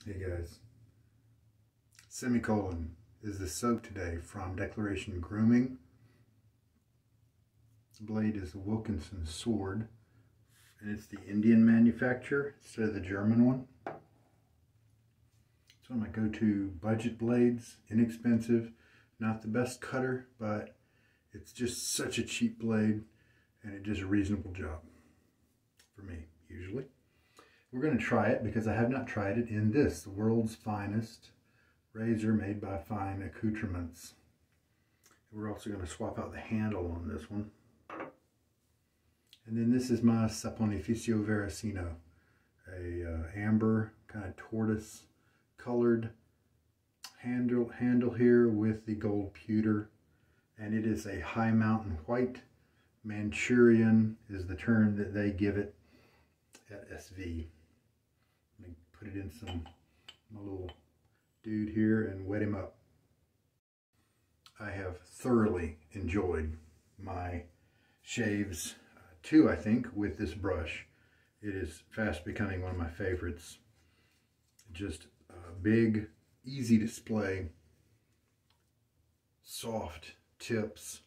Hey guys, Semicolon is the soap today from Declaration Grooming. The blade is the Wilkinson Sword, and it's the Indian manufacturer instead of the German one. It's one of my go-to budget blades, inexpensive, not the best cutter, but it's just such a cheap blade, and it does a reasonable job for me, usually. We're going to try it because I have not tried it in this, the world's finest razor made by fine Accoutrements. We're also going to swap out the handle on this one. And then this is my Saponificio Varesino, a amber kind of tortoise colored handle here with the gold pewter, and it is a high mountain white. Manchurian is the term that they give it at SV. Let me put it in my little dude here and wet him up. I have thoroughly enjoyed my shaves, too, I think, with this brush. It is fast becoming one of my favorites. Just big, easy display, soft tips,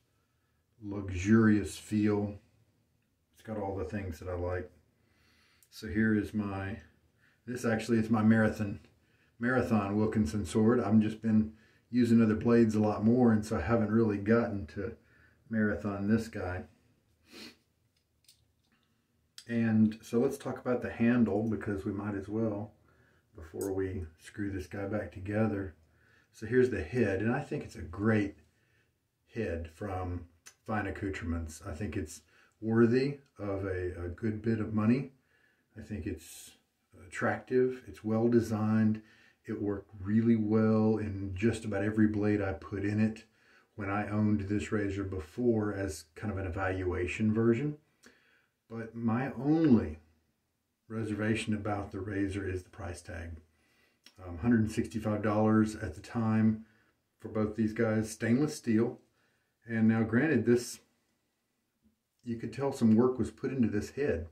luxurious feel. It's got all the things that I like. So here is this actually is my marathon Wilkinson Sword. I've just been using other blades a lot more, and so I haven't really gotten to marathon this guy. And so let's talk about the handle, because we might as well before we screw this guy back together. So here's the head, and I think it's a great head from fine Accoutrements. I think it's worthy of a good bit of money. I think it's attractive, it's well designed, it worked really well in just about every blade I put in it when I owned this razor before as kind of an evaluation version. But my only reservation about the razor is the price tag. $165 at the time for both these guys, stainless steel. And now granted, this, you could tell some work was put into this head.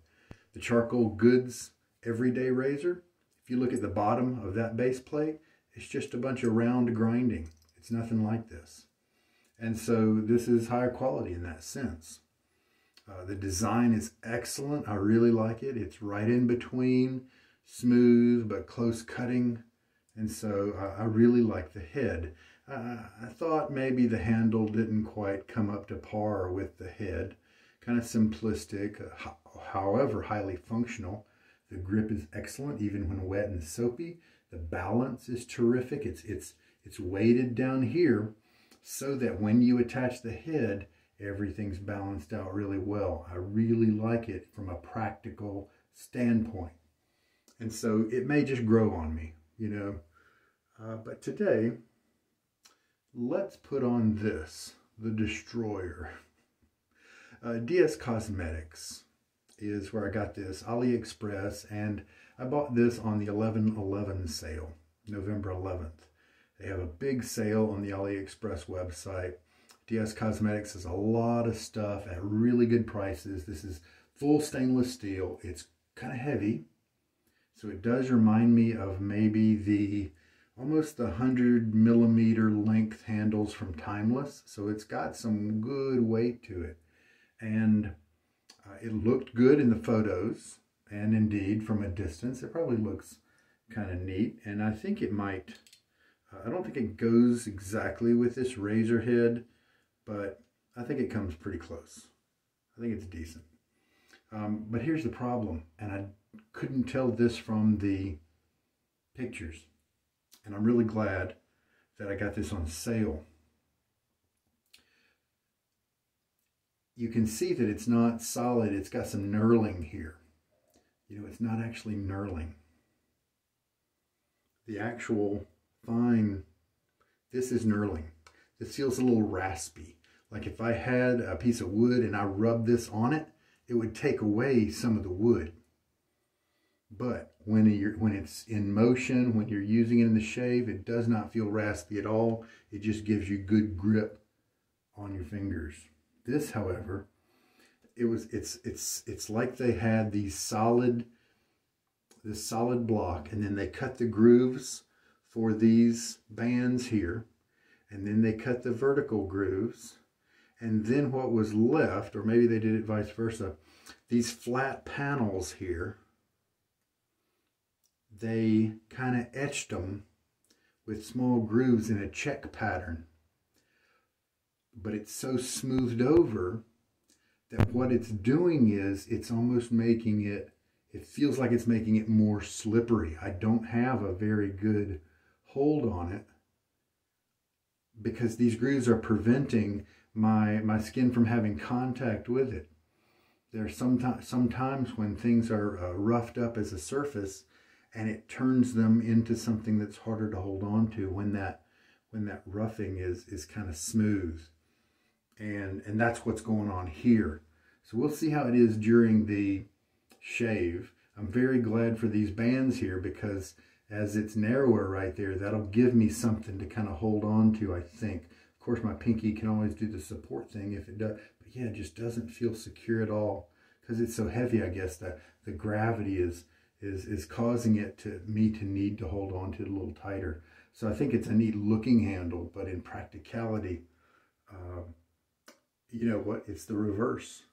The Charcoal Goods everyday razor, if you look at the bottom of that base plate, it's just a bunch of round grinding. It's nothing like this. And so this is higher quality in that sense. The design is excellent. I really like it. It's right in between, smooth but close cutting. And so I really like the head. I thought maybe the handle didn't quite come up to par with the head. Kind of simplistic, however highly functional. The grip is excellent even when wet and soapy. The balance is terrific. It's weighted down here so that when you attach the head, everything's balanced out really well. I really like it from a practical standpoint. And so it may just grow on me, you know. But today, let's put on this, the Destroyer. DS Cosmetics is where I got this, AliExpress, and I bought this on the 11/11 sale, November 11th. They have a big sale on the AliExpress website. DS Cosmetics has a lot of stuff at really good prices. This is full stainless steel. It's kind of heavy, so it does remind me of maybe almost the 100mm length handles from Timeless. So it's got some good weight to it. And it looked good in the photos, and indeed from a distance it probably looks kind of neat. And I think it might, I don't think it goes exactly with this razor head, but I think it comes pretty close. I think it's decent. But here's the problem, and I couldn't tell this from the pictures, and I'm really glad that I got this on sale. You can see that it's not solid. It's got some knurling here. You know, it's not actually knurling. The actual fine, this is knurling. This feels a little raspy. Like if I had a piece of wood and I rubbed this on it, it would take away some of the wood. But when it's in motion, when you're using it in the shave, it does not feel raspy at all. It just gives you good grip on your fingers. This, however, it's like they had these solid this solid block, and then they cut the grooves for these bands here, and then they cut the vertical grooves, and then what was left, or maybe they did it vice versa, these flat panels here, they kind of etched them with small grooves in a check pattern. But it's so smoothed over that what it's doing is it's almost making it, it feels like it's making it more slippery. I don't have a very good hold on it because these grooves are preventing my skin from having contact with it. There's sometimes when things are roughed up as a surface, and it turns them into something that's harder to hold on to when that roughing is kind of smooth. And that's what's going on here. So we'll see how it is during the shave. I'm very glad for these bands here because as it's narrower right there, that'll give me something to kind of hold on to, I think. Of course, my pinky can always do the support thing if it does. But yeah, it just doesn't feel secure at all because it's so heavy, I guess, that the gravity is causing it to need to hold on to it a little tighter. So I think it's a neat looking handle, but in practicality, you know what? It's the reverse.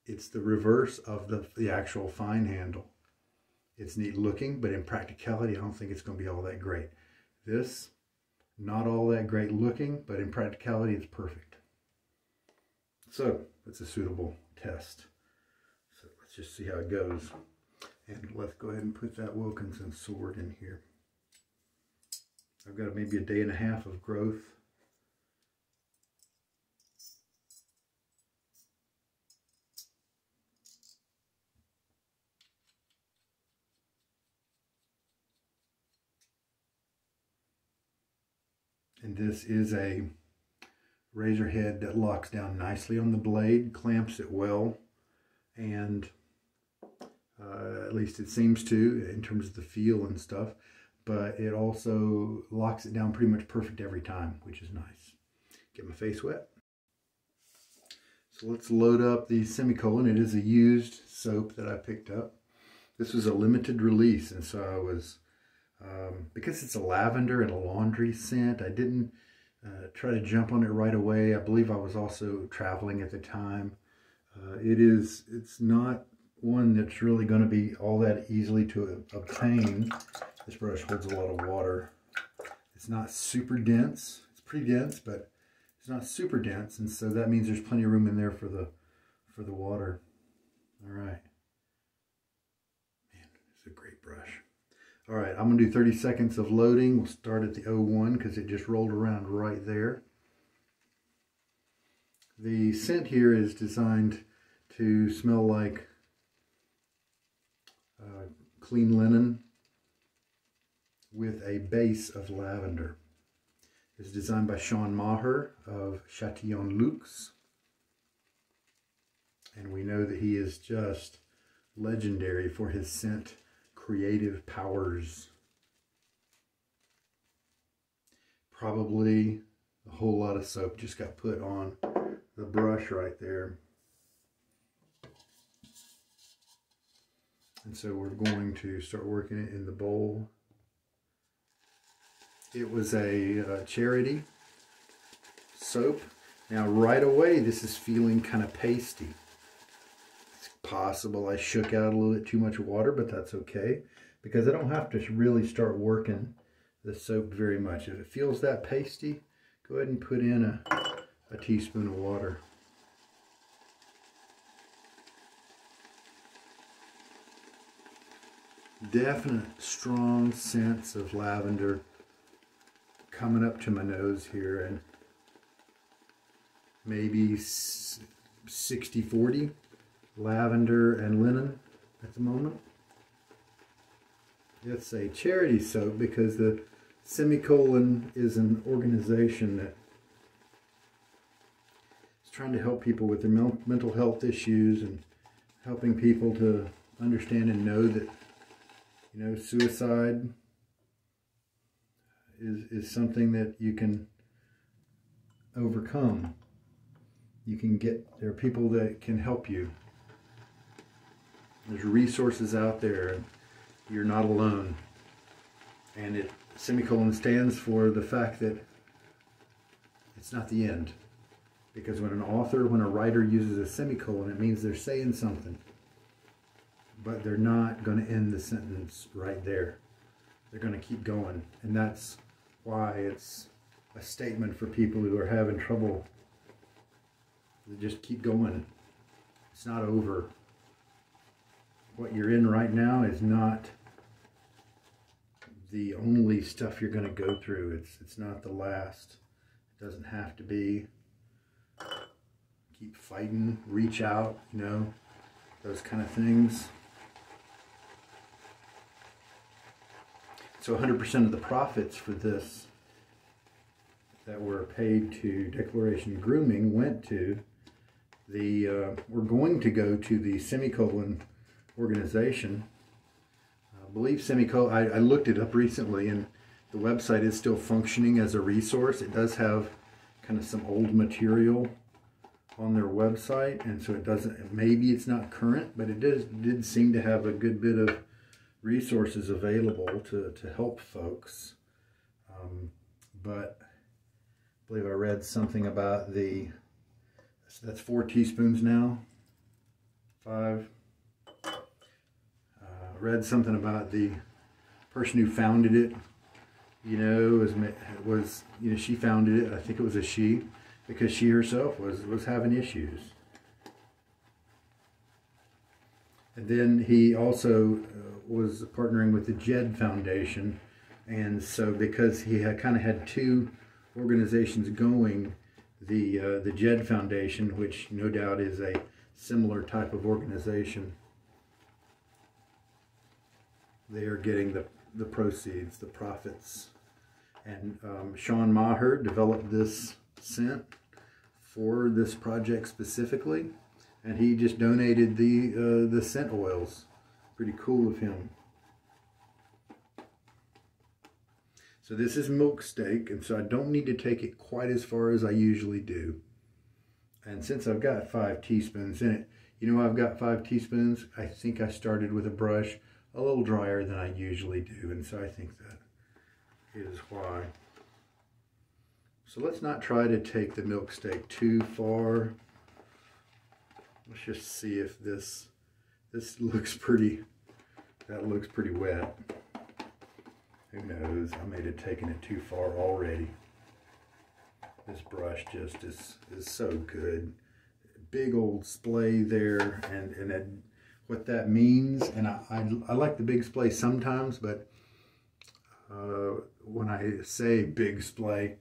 It's the reverse of the actual fine handle. It's neat looking, but in practicality, I don't think it's going to be all that great. This, not all that great looking, but in practicality, it's perfect. So it's a suitable test. So let's just see how it goes. And let's go ahead and put that Wilkinson Sword in here. I've got maybe a day and a half of growth. And this is a razor head that locks down nicely on the blade, clamps it well, and at least it seems to in terms of the feel and stuff, but it also locks it down pretty much perfect every time, which is nice. Get my face wet. So let's load up the Semicolon. It is a used soap that I picked up. This was a limited release, and so I was, because it's a lavender and a laundry scent, I didn't try to jump on it right away. I believe I was also traveling at the time. It's not one that's really going to be all that easily to obtain. This brush holds a lot of water. It's not super dense. It's pretty dense, but it's not super dense, and so that means there's plenty of room in there for the water. All right. Man, it's a great brush. All right, I'm going to do 30 seconds of loading. We'll start at the 01 because it just rolled around right there. The scent here is designed to smell like clean linen with a base of lavender. It's designed by Sean Maher of Chatillon Luxe. And we know that he is just legendary for his scent creative powers. Probably a whole lot of soap just got put on the brush right there. And so we're going to start working it in the bowl. It was a charity soap. Now right away this is feeling kind of pasty. It's possible I shook out a little bit too much water, but that's okay because I don't have to really start working the soap very much. If it feels that pasty, go ahead and put in a teaspoon of water. Definite strong sense of lavender coming up to my nose here, and maybe 60-40 lavender and linen at the moment. It's a charity soap because the Semicolon is an organization that is trying to help people with their mental health issues and helping people to understand and know that, you know, suicide is something that you can overcome. You can there are people that can help you. There's resources out there. you're not alone. And it semicolon stands for the fact that it's not the end. Because when a writer uses a semicolon, it means they're saying something. But they're not going to end the sentence right there. They're going to keep going. And that's why it's a statement for people who are having trouble. They just keep going. It's not over. What you're in right now is not the only stuff you're going to go through. It's not the last. It doesn't have to be. Keep fighting, reach out, you know, those kind of things. So 100% of the profits for this that were paid to Declaration Grooming went to the, we're going to go to the Semicolon organization. I believe Semicolon, I looked it up recently, and the website is still functioning as a resource. It does have kind of some old material on their website, and so it doesn't, maybe it's not current, but it did seem to have a good bit of resources available to help folks. But I believe I read something about that's 4 teaspoons now, 5. Read something about the person who founded it, you know, you know, she founded it, I think it was a she, because she herself was having issues. And then he also was partnering with the Jed Foundation, and so because he had kind of had 2 organizations going, the Jed Foundation, which no doubt is a similar type of organization, they are getting the proceeds, the profits. And Sean Maher developed this scent for this project specifically, and he just donated the scent oils. Pretty cool of him. So this is Milksteak, and so I don't need to take it quite as far as I usually do. And since I've got 5 teaspoons in it, you know, I've got 5 teaspoons. I think I started with a brush a little drier than I usually do, and so I think that is why. So let's not try to take the Milksteak too far. Let's just see if this looks pretty, that looks pretty wet. Who knows, I may have taken it too far already. This brush just is so good. Big old splay there, and what that means, and I like the big splay sometimes, but when I say big splay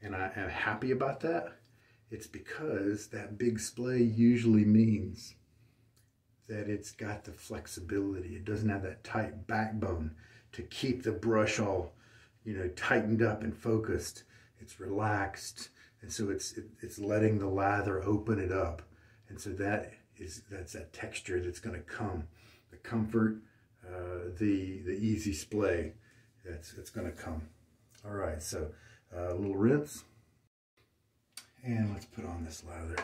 and I am happy about that, it's because that big splay usually means that it's got the flexibility. It doesn't have that tight backbone to keep the brush all, you know, tightened up and focused. It's relaxed, and so it's letting the lather open it up, and so that's that texture that's going to come, the comfort, the easy splay. It's going to come. All right, so a little rinse, and let's put on this lather.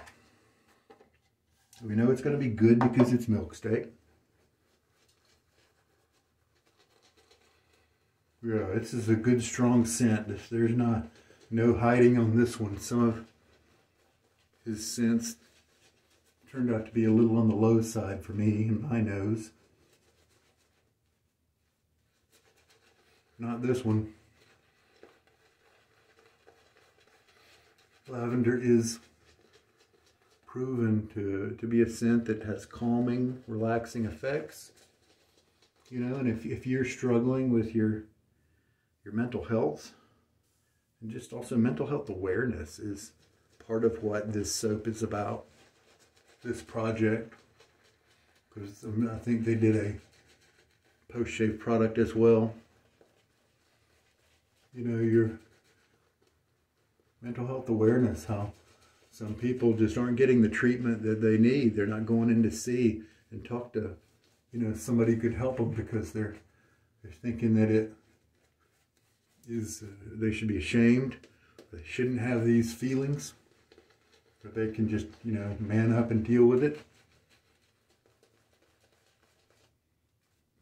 We know it's going to be good because it's Milksteak. Yeah, this is a good strong scent. There's no hiding on this one. Some of his scents turned out to be a little on the low side for me and my nose. Not this one. Lavender is proven to be a scent that has calming, relaxing effects. You know, and if you're struggling with your mental health, and just also mental health awareness is part of what this soap is about, this project, because I think they did a post-shave product as well. You know, your mental health awareness, how some people just aren't getting the treatment that they need. They're not going in to see and talk to, you know, somebody who could help them because they're thinking that it is, they should be ashamed. They shouldn't have these feelings. But they can just, you know, man up and deal with it.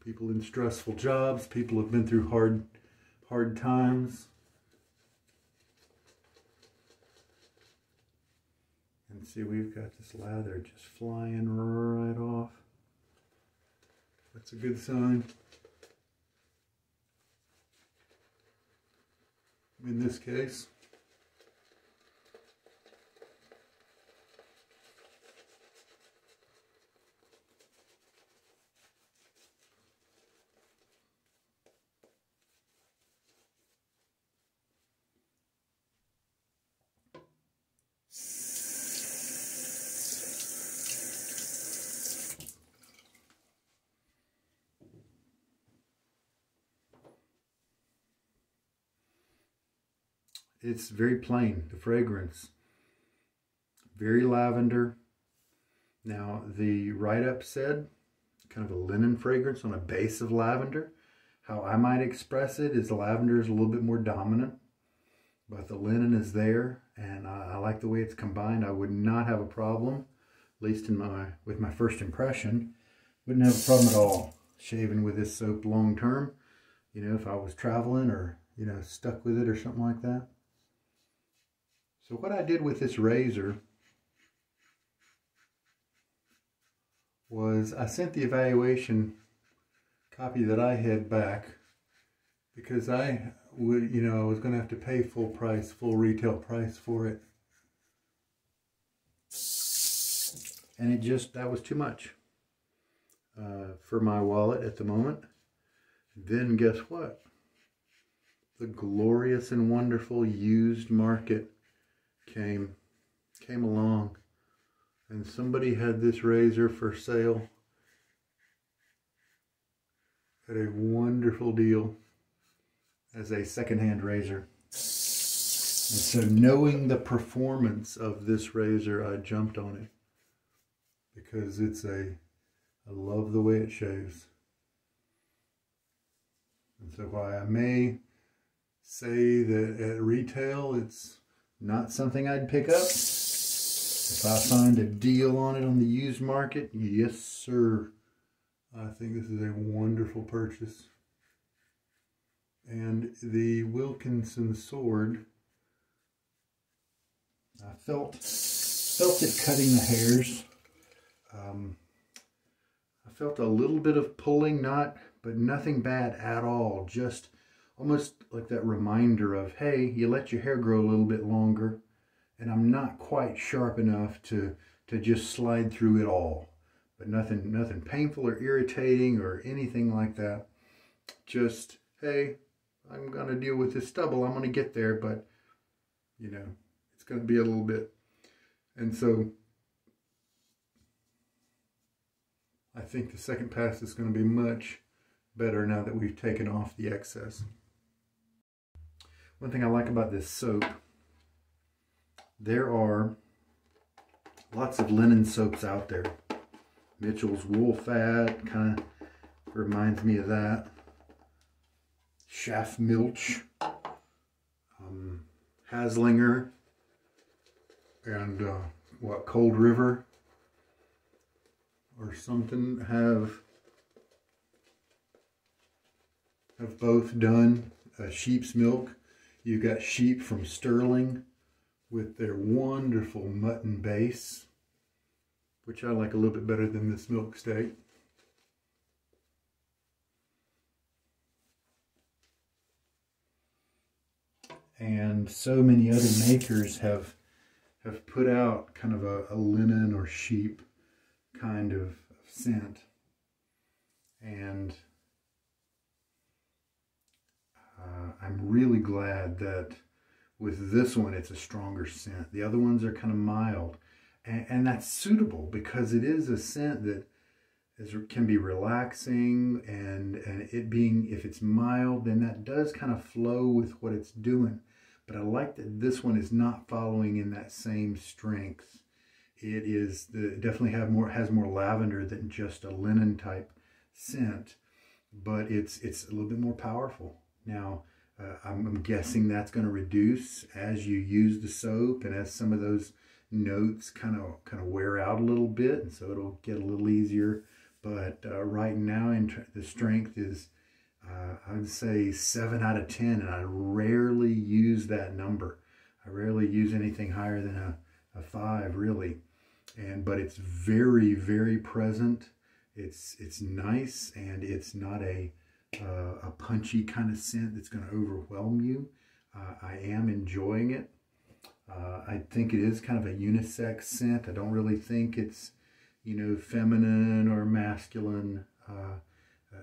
People in stressful jobs, people have been through hard times. And see, we've got this lather just flying right off. That's a good sign. In this case. It's very plain, the fragrance. Very lavender. Now, the write-up said kind of a linen fragrance on a base of lavender. How I might express it is lavender is a little bit more dominant, but the linen is there, and I like the way it's combined. I would not have a problem, at least with my first impression. Wouldn't have a problem at all shaving with this soap long term. You know, if I was traveling or, you know, stuck with it or something like that. So what I did with this razor was I sent the evaluation copy that I had back because I would, you know, I was going to have to pay full price, full retail price for it. And it just, that was too much for my wallet at the moment. Then guess what? The glorious and wonderful used market came along, and somebody had this razor for sale at a wonderful deal as a secondhand razor. And so knowing the performance of this razor, I jumped on it because I love the way it shaves. And so while I may say that at retail it's not something I'd pick up, if I find a deal on it on the used market, yes sir, I think this is a wonderful purchase. And the Wilkinson Sword, I felt it cutting the hairs. I felt a little bit of pulling, but nothing bad at all. Just almost like that reminder of, hey, you let your hair grow a little bit longer, and I'm not quite sharp enough to just slide through it all. But nothing painful or irritating or anything like that. Just, hey, I'm going to deal with this stubble. I'm going to get there, but, you know, it's going to be a little bit. And so I think the second pass is going to be much better now that we've taken off the excess. One thing I like about this soap, there are lots of linen soaps out there. Mitchell's Wool Fat kind of reminds me of that. Shaft Milch, Haslinger, and Cold River or something have both done sheep's milk. You've got sheep from Stirling with their wonderful mutton base, which I like a little bit better than this Milksteak. And so many other makers have put out kind of a linen or sheep kind of scent. And I'm really glad that with this one it's a stronger scent. The other ones are kind of mild. And that's suitable because it is a scent that can be relaxing, and it being, if it's mild, then that does kind of flow with what it's doing. But I like that this one is not following in that same strength. It definitely has more lavender than just a linen type scent, but it's a little bit more powerful. Now, I'm guessing that's going to reduce as you use the soap and as some of those notes kind of wear out a little bit, and so it'll get a little easier. but right now the strength is, I would say 7 out of 10, and I rarely use that number. I rarely use anything higher than a 5, really. But it's very, very present. It's nice, and it's not a punchy kind of scent that's going to overwhelm you. I am enjoying it. I think it is kind of a unisex scent. I don't really think it's, you know, feminine or masculine,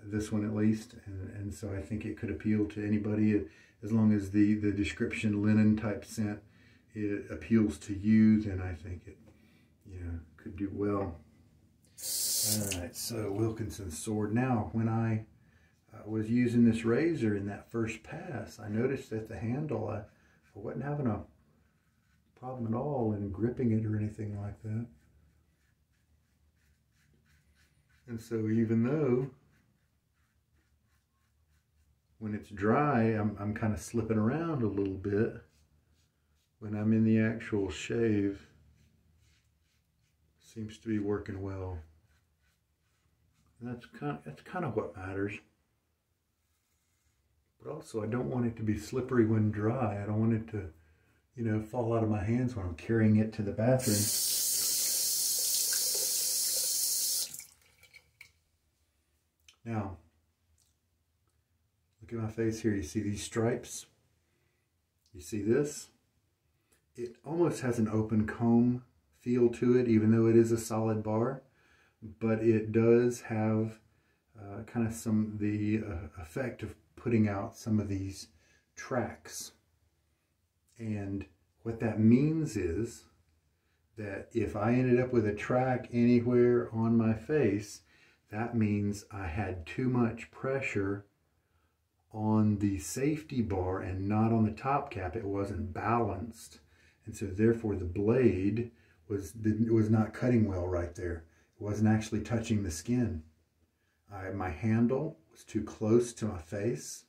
this one at least. And so I think it could appeal to anybody, as long as the description linen type scent, it appeals to you, then I think it, you know, could do well. All right, so Wilkinson Sword. Now, when I was using this razor in that first pass, I noticed that the handle, I wasn't having a problem at all in gripping it or anything like that. And so even though when it's dry, I'm kind of slipping around a little bit, when I'm in the actual shave, seems to be working well. And that's kind of what matters. But also, I don't want it to be slippery when dry. I don't want it to, you know, fall out of my hands when I'm carrying it to the bathroom. Now, look at my face here. You see these stripes? You see this? It almost has an open comb feel to it, even though it is a solid bar. But it does have kind of the effect of putting out some of these tracks. And what that means is that if I ended up with a track anywhere on my face, that means I had too much pressure on the safety bar and not on the top cap. It wasn't balanced. And so therefore the blade was not cutting well right there. It wasn't actually touching the skin. My handle was too close to my face,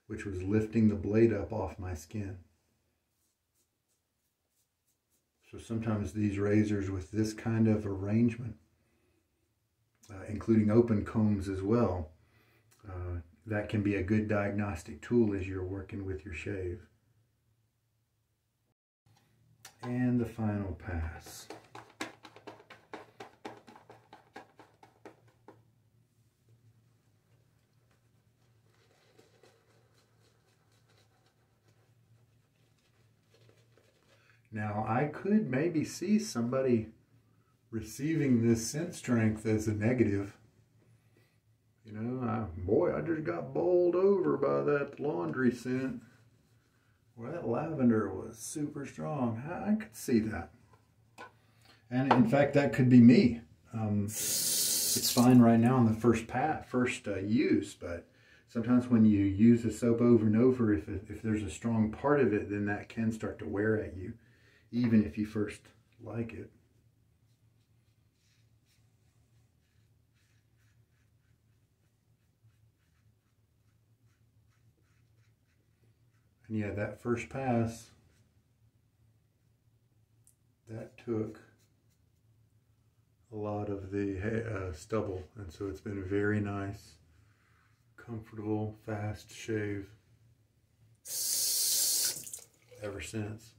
which was lifting the blade up off my skin. So sometimes these razors with this kind of arrangement, including open combs as well, that can be a good diagnostic tool as you're working with your shave. And the final pass. Now, I could maybe see somebody receiving this scent strength as a negative. You know, boy, I just got bowled over by that laundry scent. Well, that lavender was super strong. I could see that. And in fact, that could be me. It's fine right now on the first use, but sometimes when you use a soap over and over, if there's a strong part of it, then that can start to wear at you, even if you first like it. And yeah, that first pass, that took a lot of the stubble, and so it's been a very nice, comfortable, fast shave ever since.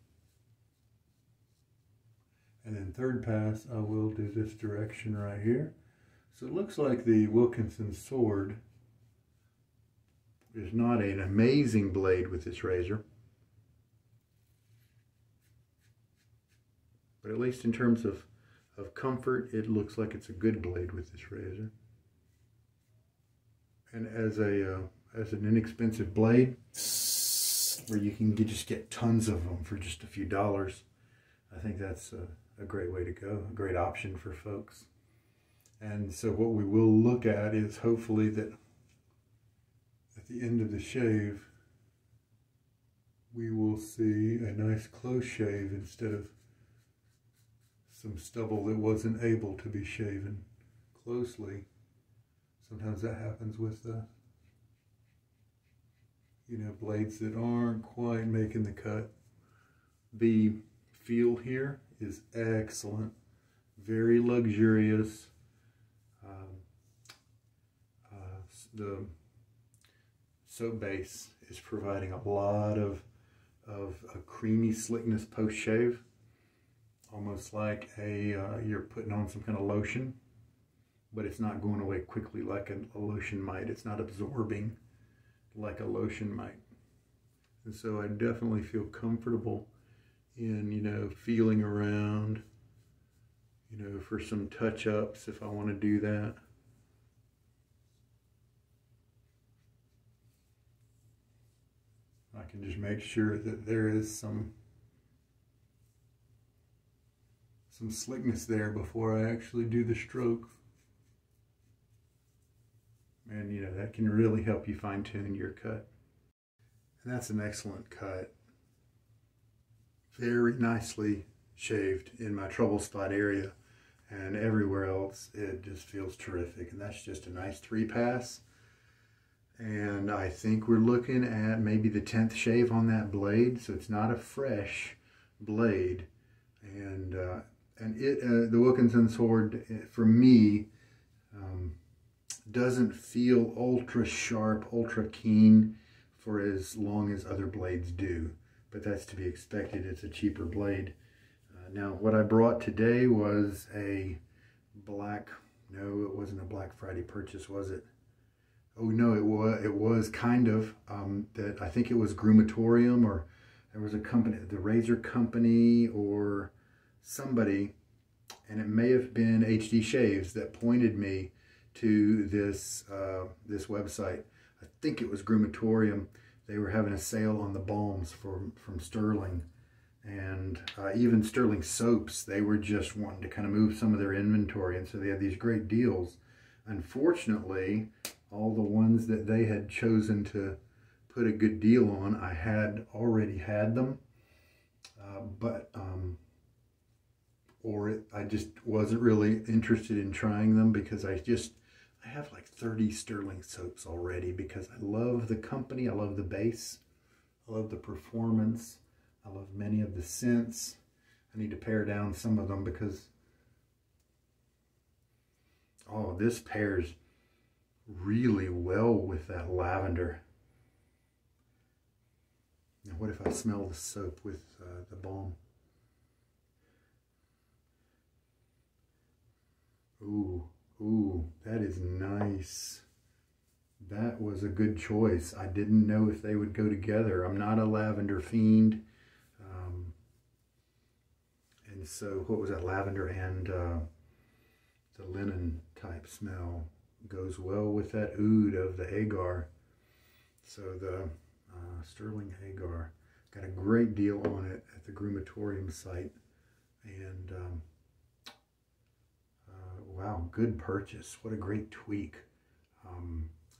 And then third pass, I will do this direction right here. So it looks like the Wilkinson Sword is not an amazing blade with this razor, but at least in terms of comfort, it looks like it's a good blade with this razor. And as an inexpensive blade, where you can just get tons of them for just a few dollars, I think that's a great way to go, a great option for folks. And so what we will look at is hopefully that at the end of the shave, we will see a nice close shave instead of some stubble that wasn't able to be shaven closely. Sometimes that happens with blades that aren't quite making the cut. The feel here is excellent, very luxurious. the soap base is providing a lot of a creamy slickness post shave, almost like you're putting on some kind of lotion, but it's not going away quickly like a lotion might. It's not absorbing like a lotion might. And so I definitely feel comfortable in, you know, feeling around, you know, for some touch-ups if I want to do that. I can just make sure that there is some slickness there before I actually do the stroke. And, you know, that can really help you fine-tune your cut. And that's an excellent cut. Very nicely shaved in my trouble spot area, and everywhere else it just feels terrific. And that's just a nice 3-pass. And I think we're looking at maybe the 10th shave on that blade, so it's not a fresh blade. And the Wilkinson Sword, for me, doesn't feel ultra sharp, ultra keen for as long as other blades do. But that's to be expected. It's a cheaper blade. Now, what I brought today was a black, no, it wasn't a Black Friday purchase, was it? Oh no, it was kind of, that I think it was Groomatorium, or there was a company, the razor company or somebody, and it may have been HD Shaves that pointed me to this website. I think it was Groomatorium. They were having a sale on the balms from Stirling, and even Stirling soaps. They were just wanting to kind of move some of their inventory, and so they had these great deals. Unfortunately, all the ones that they had chosen to put a good deal on, I had already had them, I just wasn't really interested in trying them, because I have like 30 Stirling soaps already, because I love the company, I love the base, I love the performance, I love many of the scents. I need to pare down some of them because, oh, this pairs really well with that lavender. Now what if I smell the soap with the balm? Ooh, that is nice. That was a good choice. I didn't know if they would go together. I'm not a lavender fiend. And so, what was that? Lavender and the linen type smell goes well with that oud of the Agar. So the Stirling Agar, got a great deal on it at the Groomatorium site. And wow, good purchase. What a great tweak.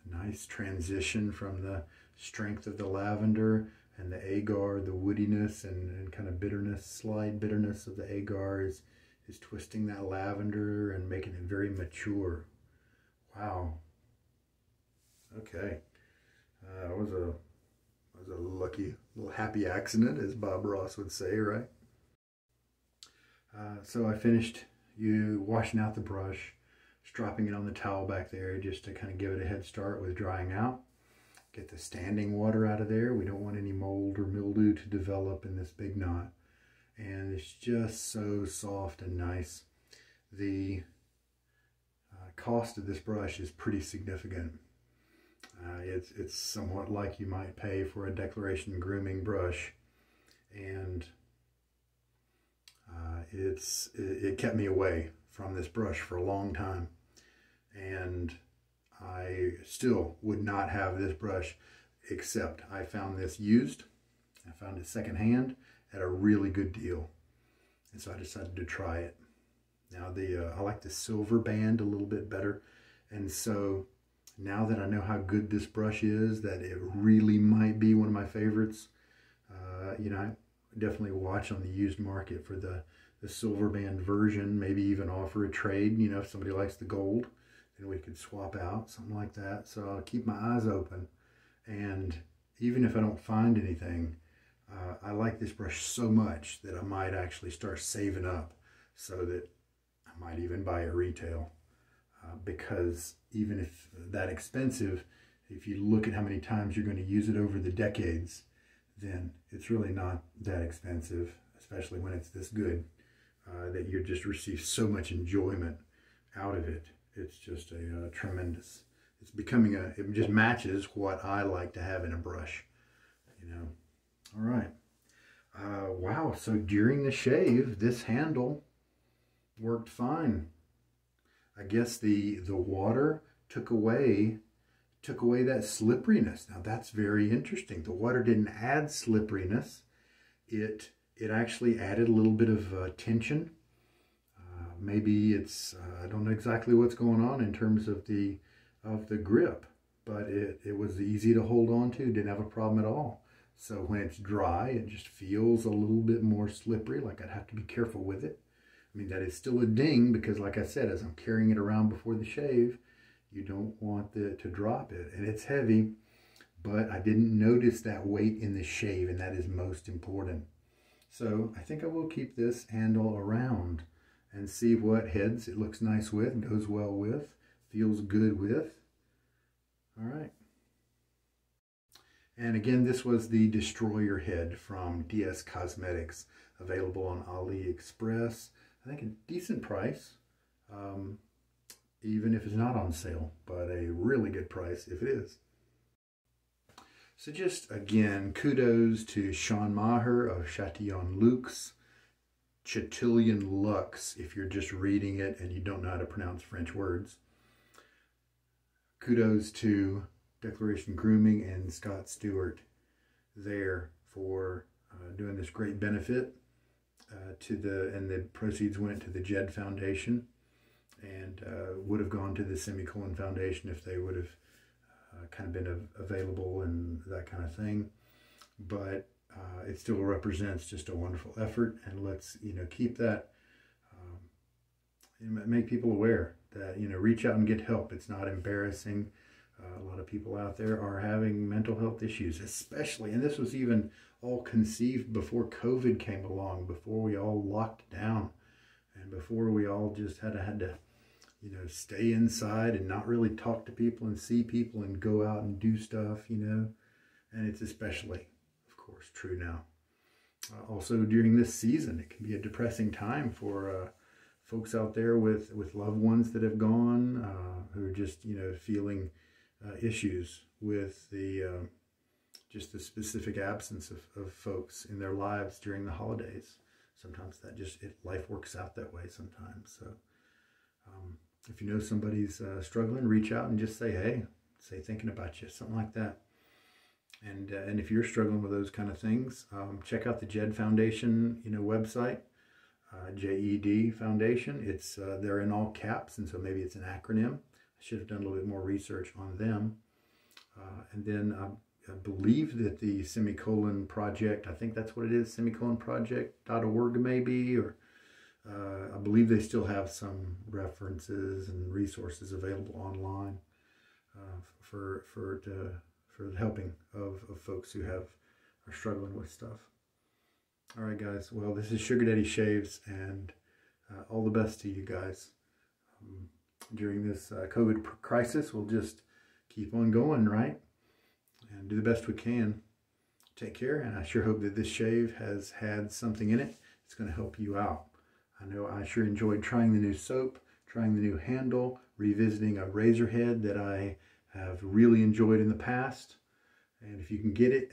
Nice transition from the strength of the lavender and the Agar, the woodiness and kind of bitterness, slight bitterness of the Agar is twisting that lavender and making it very mature. Wow. Okay. That was a lucky little happy accident, as Bob Ross would say, right? So I finished washing out the brush, dropping it on the towel back there just to kind of give it a head start with drying out. Get the standing water out of there. We don't want any mold or mildew to develop in this big knot. And it's just so soft and nice. The cost of this brush is pretty significant. It's somewhat like you might pay for a Declaration Grooming brush. And it kept me away from this brush for a long time. And I still would not have this brush, except I found this used. I found it secondhand at a really good deal. And so I decided to try it. Now I like the silver band a little bit better. And so now that I know how good this brush is, that it really might be one of my favorites, you know, I definitely watch on the used market for the silver band version, maybe even offer a trade, you know, if somebody likes the gold. And we could swap out, something like that. So I'll keep my eyes open. And even if I don't find anything, I like this brush so much that I might actually start saving up so that I might even buy it retail. because even if that expensive, if you look at how many times you're going to use it over the decades, then it's really not that expensive, especially when it's this good, that you just receive so much enjoyment out of it. It's just a tremendous, it's becoming it just matches what I like to have in a brush, you know. All right. Wow, so during the shave, this handle worked fine. I guess the water took away that slipperiness. Now that's very interesting. The water didn't add slipperiness. It actually added a little bit of tension. Maybe it's I don't know exactly what's going on in terms of the grip, but it was easy to hold on to. Didn't have a problem at all. So when it's dry, it just feels a little bit more slippery. Like I'd have to be careful with it. I mean, that is still a ding because, like I said, as I'm carrying it around before the shave, you don't want to drop it. And it's heavy, but I didn't notice that weight in the shave, and that is most important. So I think I will keep this handle around and see what heads it looks nice with, goes well with, feels good with. All right. And again, this was the Destroyer head from DS Cosmetics, available on AliExpress. I think a decent price, even if it's not on sale, but a really good price if it is. So just again, kudos to Sean Maher of Chatillon Luxe, Chatillon Luxe, if you're just reading it and you don't know how to pronounce French words. Kudos to Declaration Grooming and Scott Stewart there for doing this great benefit and the proceeds went to the JED Foundation, and would have gone to the Semicolon Foundation if they would have kind of been available and that kind of thing. But it still represents just a wonderful effort, and let's keep that, make people aware that reach out and get help. It's not embarrassing. A lot of people out there are having mental health issues, especially, and this was even all conceived before COVID came along, before we all locked down, and before we all just had to stay inside and not really talk to people and see people and go out and do stuff, and it's especially, of course, true now. Also during this season, it can be a depressing time for folks out there with loved ones that have gone, who are just, feeling issues with just the specific absence of folks in their lives during the holidays. Sometimes that life works out that way sometimes. So if you know somebody's struggling, reach out and just say, hey, thinking about you, something like that. And if you're struggling with those kind of things, check out the JED Foundation, website, JED Foundation. It's they're in all caps, and so maybe it's an acronym. I should have done a little bit more research on them. And then I believe that the Semicolon Project, I think that's what it is, semicolonproject.org maybe, or I believe they still have some references and resources available online for the helping of folks who are struggling with stuff. All right, guys. Well, this is Sugar Daddy Shaves, and all the best to you guys. During this COVID crisis, we'll just keep on going, right? And do the best we can. Take care, and I sure hope that this shave has had something in it that's going to help you out. I know I sure enjoyed trying the new soap, trying the new handle, revisiting a razor head that I have really enjoyed in the past. And if you can get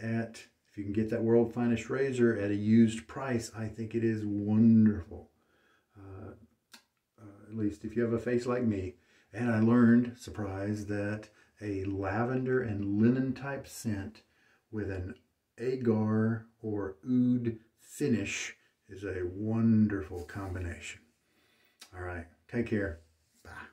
that World Finest razor at a used price, I think it is wonderful. At least if you have a face like me. And I learned, surprise, that a lavender and lemon type scent with an agar or oud finish is a wonderful combination. All right, take care. Bye.